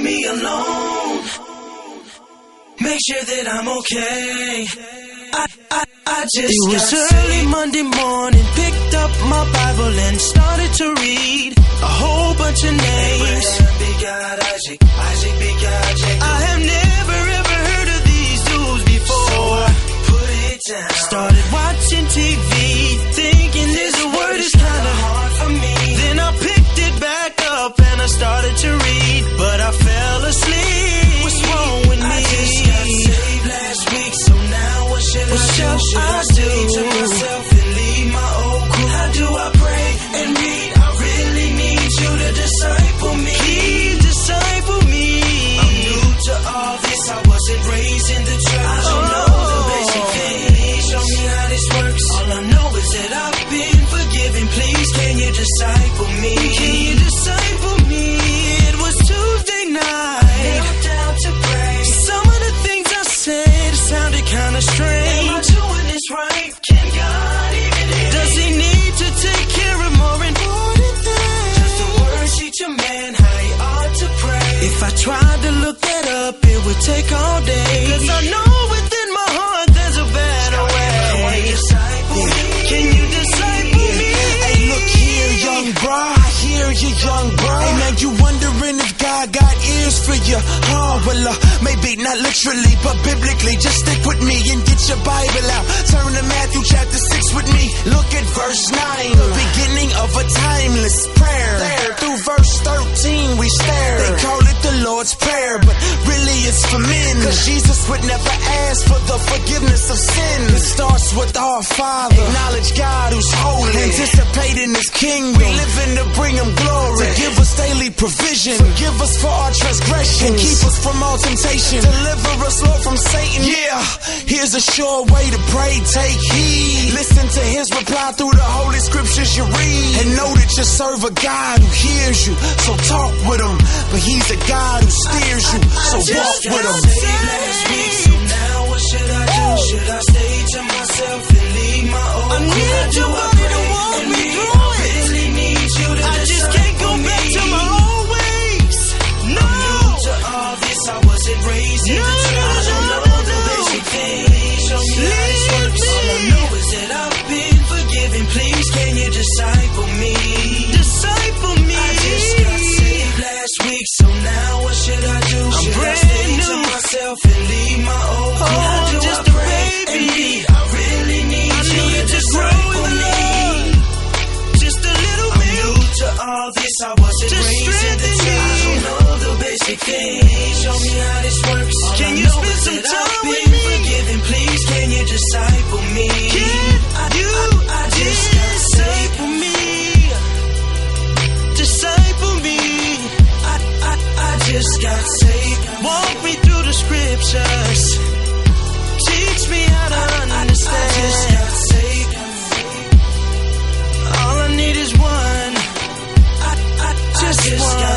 me alone. Make sure that I'm okay. I just It was early Monday morning, picked up my Bible and started to read a whole bunch of names. I have never ever heard of these dudes before. So I put it down. Started watching TV, thinking this word is kinda hard for me. Then I picked it back up and I started to read, but I fell asleep. What's wrong with me? I just got saved last week, so now what should I do? Should I stay to myself and leave my old crew? How do I pray and read? I really need you to disciple me. Please disciple me. I'm new to all this, I wasn't raised in the church. I don't know the basic things. Show me how this works. All I know is that I've been forgiven. Please, can you disciple me? Can you disciple me? It was Tuesday night. Knelt down to pray. Some of the things I said sounded kinda strange. Am I doing this right? Can God even hear Does me? he need to take care of more important things? Just the words teach a man how he ought to pray. If I tried to look that up, it would take all day. 'Cause I know within my heart there's a better way. Can you disciple me? Hey, look here, young bro. I hear you, young bro. Hey, now you wondering if God got ears for you. Oh, well, maybe not literally, but biblically. Just stick with me and get your Bible out. Turn to Matthew chapter 6 with me. Look at verse 9. The beginning of a timeless prayer. There, through verse 13 we stare. They call it the Lord's Prayer, but really it's for men. 'Cause Jesus would never ask for the forgiveness of sin. It starts with our Father. Acknowledge God who's holy. Anticipating His kingdom. We living to bring Him glory. To give us daily provision. Forgive us for our transgressions. And keep us from all temptation. Deliver us, Lord, from Satan. Yeah, here's a sure way to pray. Take heed. Listen to His reply through the holy scriptures you read. And know that you serve a God who hears you. So talk with Him. But He's a God who steers you. So walk with Him. Last week, so now what should I do? Should I stay to myself and leave my old I crew? need Do you I to pray walk and me read? through I really need you to I just can't go back to my old ways. No. I'm new to all this, I wasn't raised in the church. I don't know the basic things. Show me how this works. All I know is that I've been forgiven. Please, can you disciple me? Disciple me. I just got saved last week, so now what should I do? Should I stay to myself and leave my old crew? How do I pray and read? I really need you to disciple me. Just a little I'm bit. new to all this, I wasn't raised in the church. I don't know the basic things. Show me how this works. All Can I you know spend is some that time I've with been me? forgiven. Please, can you disciple me? I just got saved. Disciple me. Disciple me. I just got saved. Walk me through the scriptures. Teach me how to understand. I just got saved. All I need is one. I just got